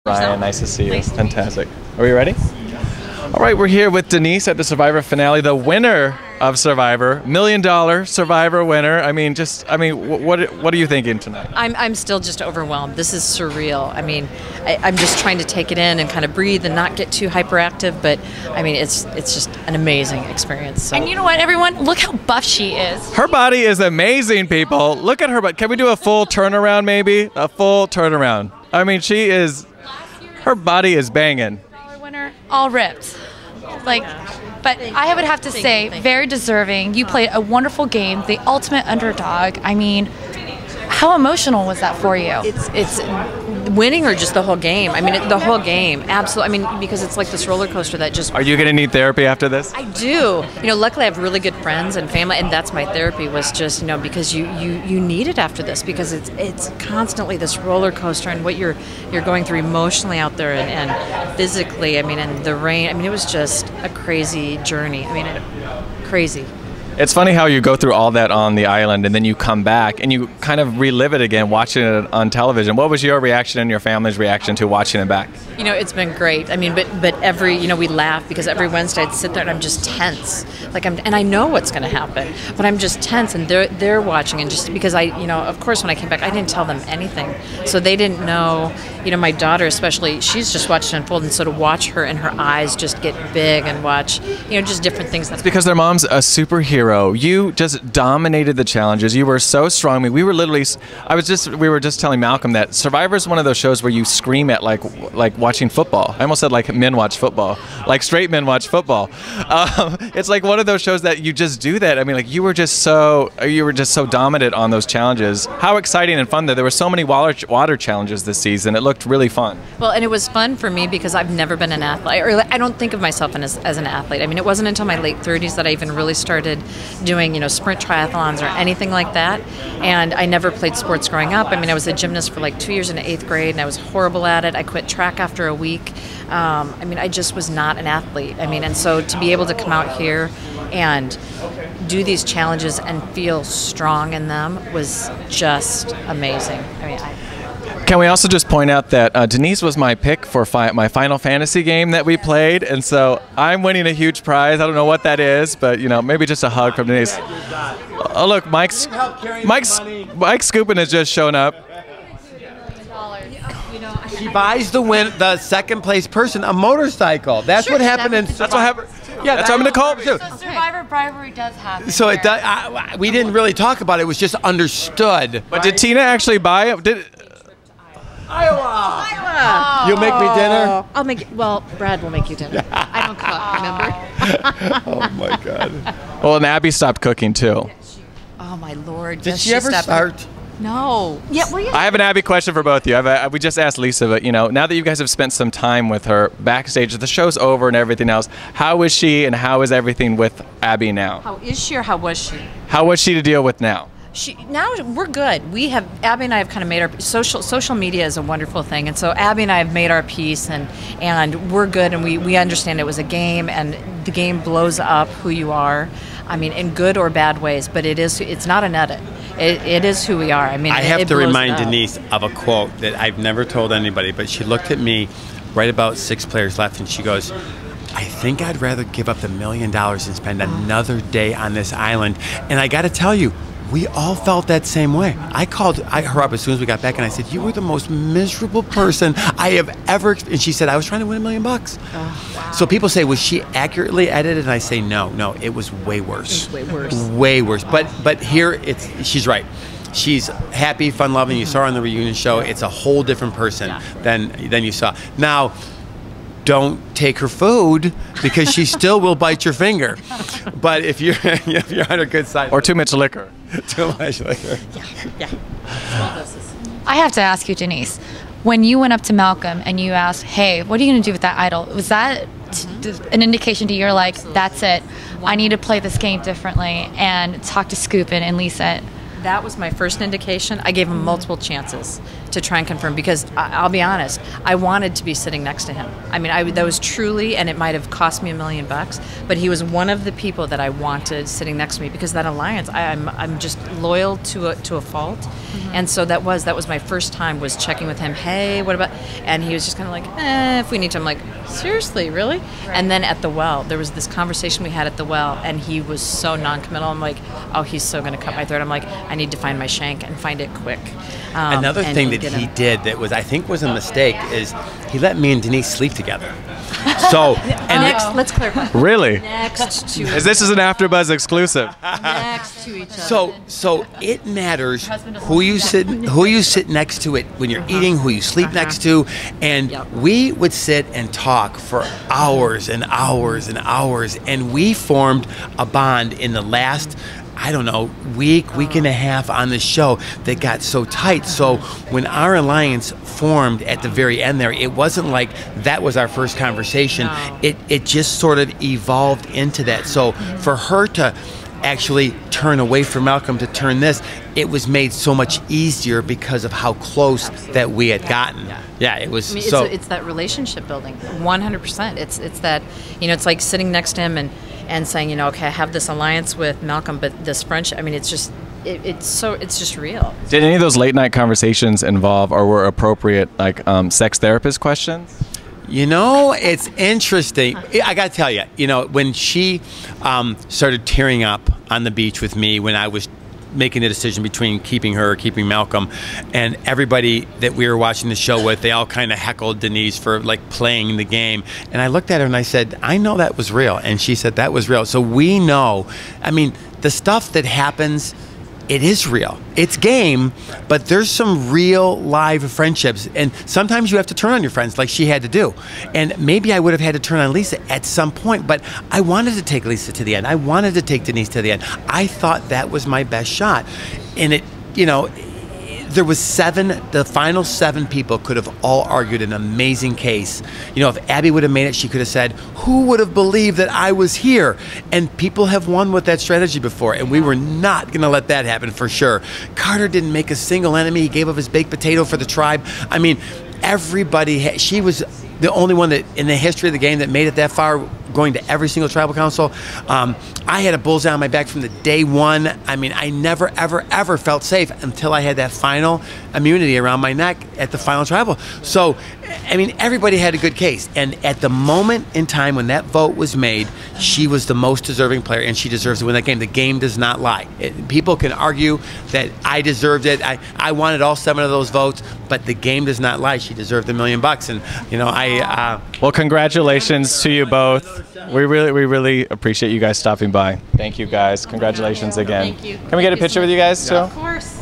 Ryan, nice to see you. Fantastic. Are we ready? All right, we're here with Denise at the Survivor finale, the winner of Survivor, $1 million Survivor winner. What are you thinking tonight? I'm still just overwhelmed. This is surreal. I'm just trying to take it in and kind of breathe and not get too hyperactive. But it's just an amazing experience. So. And you know what, everyone? Look how buff she is. Her body is amazing, people. Look at her butt. Can we do a full turnaround, maybe? A full turnaround. Her body is banging. Winner, all ripped. But I would have to say, very deserving. You played a wonderful game, the ultimate underdog. How emotional was that for you? It's winning or just the whole game? The whole game, absolutely. Because it's like this roller coaster that just... Are you going to need therapy after this? I do. Luckily I have really good friends and family, and that's my therapy, was just, because you need it after this, because it's constantly this roller coaster and what you're going through emotionally out there and physically, and the rain. It was just a crazy journey. Crazy. It's funny how you go through all that on the island and then you come back and you kind of relive it again watching it on television. What was your reaction and your family's reaction to watching it back? It's been great. But every, we laugh because every Wednesday I'd sit there and I'm just tense. And I know what's going to happen, but I'm just tense, and they're watching, and just because of course when I came back I didn't tell them anything. So they didn't know, my daughter especially, she's just watched it unfold, and so to watch her and her eyes just get big and watch, just different things. It's because their mom's a superhero. You just dominated the challenges. You were so strong. We were literally, we were just telling Malcolm that Survivor is one of those shows where you scream at like watching football. I almost said like men watch football, like straight men watch football. It's like one of those shows that you just do that. You were just so dominant on those challenges. How exciting and fun that there were so many water challenges this season. It looked really fun. Well, and it was fun for me because I've never been an athlete, or I don't think of myself as an athlete. It wasn't until my late 30s that I even really started doing, sprint triathlons or anything like that. And I never played sports growing up. I was a gymnast for like 2 years in the 8th grade, and I was horrible at it. I quit track after a week. I just was not an athlete. And so to be able to come out here and do these challenges and feel strong in them was just amazing. Can we also just point out that Denise was my pick for my Final Fantasy game that we played, and so I'm winning a huge prize. I don't know what that is, but maybe just a hug from Denise. Oh look, Mike Scoopin has just shown up. She buys the second place person a motorcycle. That's what happened in. That's what happened. Yeah, that's what I'm going to call it. So Survivor bribery does happen. So it does. We didn't really talk about it. It was just understood. But did Tina actually buy it? Iowa! You'll make me dinner? I'll make. Well, Brad will make you dinner. I don't cook, remember? Oh my God. Well, and Abby stopped cooking too. Oh my Lord! Did she ever start? No. Yeah. Well, I have an Abby question for both of you. We just asked Lisa, but now that you guys have spent some time with her backstage, the show's over and everything else, how is she and how is everything with Abby now? How is she, or how was she? How was she to deal with now? Now we're good. Abby and I have kind of made our social media is a wonderful thing, and so Abby and I have made our peace, and we're good, and we understand it was a game, and the game blows up who you are. In good or bad ways, but it's not an edit. It is who we are. I have to remind Denise of a quote that I've never told anybody, but she looked at me right about 6 players left, and she goes, I think I'd rather give up the $1 million and spend another day on this island. And I got to tell you, we all felt that same way. I called her up as soon as we got back, and I said, you were the most miserable person I have ever... And she said, I was trying to win $1 million. Oh, wow. So people say, was she accurately edited? And I say, no, it was way worse. It was way worse. Way worse. But here, she's right. She's happy, fun-loving. You saw her on the reunion show. It's a whole different person than you saw. Now, don't take her food because she still will bite your finger. But if you're on her good side, or too much liquor, too much liquor. Yeah. I have to ask you, Denise, when you went up to Malcolm and you asked, "Hey, what are you going to do with that idol?" Was that an indication to you, like, that's it? I need to play this game differently and talk to Scoopin and Lisa. That was my first indication. I gave him multiple chances. to try and confirm, because I'll be honest, I wanted to be sitting next to him. I mean, that was truly, and it might have cost me $1 million, but he was one of the people that I wanted sitting next to me, because that alliance, I'm just loyal to a fault. And so that was my first time was checking with him. Hey, what about? And he was just kind of like, if we need to. I'm like, seriously, really? Right. And then at the well, there was this conversation we had at the well, and he was so non-committal. I'm like, oh, he's so going to cut my throat. I'm like, I need to find my shank and find it quick. Another thing that he did that was, I think, was a mistake is he let me and Denise sleep together. So, and let's clarify. Really? Next to this is an AfterBuzz exclusive. Next to each other. So it matters who you sit next to it when you're eating, who you sleep next to, and we would sit and talk for hours and hours and hours, and we formed a bond in the last, I don't know, week and a half on the show that got so tight. So when our alliance formed at the very end there, it wasn't like that was our first conversation. No. It just sort of evolved into that. So for her to actually turn away from Malcolm to turn this, it was made so much easier because of how close that we had gotten. Yeah, it was. I mean, it's that relationship building, 100%. It's that, it's like sitting next to him and saying, okay, I have this alliance with Malcolm, but this friendship, I mean, it's just, it's just real. Did any of those late night conversations involve or were appropriate, like sex therapist questions? It's interesting. I got to tell you, when she started tearing up on the beach with me when I was making a decision between keeping her or keeping Malcolm, and everybody that we were watching the show with, they all kind of heckled Denise for like playing the game. And I looked at her and I said, I know that was real. And she said that was real. So we know, I mean, the stuff that happens, it is real. It's game, but there's some real live friendships. And sometimes you have to turn on your friends like she had to do. And maybe I would have had to turn on Lisa at some point, but I wanted to take Lisa to the end. I wanted to take Denise to the end. I thought that was my best shot. And it, there was the final 7 people could have all argued an amazing case. If Abby would have made it, she could have said, who would have believed that I was here? And people have won with that strategy before, and we were not going to let that happen for sure. Carter didn't make a single enemy. He gave up his baked potato for the tribe. I mean, everybody, she was the only one that in the history of the game that made it that far, going to every single tribal council. I had a bullseye on my back from the day one. I mean, I never, ever, ever felt safe until I had that final immunity around my neck at the final tribal. So, I mean, everybody had a good case. And at the moment in time when that vote was made, she was the most deserving player, and she deserves to win that game. The game does not lie. People can argue that I deserved it. I wanted all 7 of those votes, but the game does not lie. She deserved $1 million. And, well, congratulations to you both. We really appreciate you guys stopping by. Thank you guys. Congratulations again. Thank you. Can we get a picture with you guys too? Of course.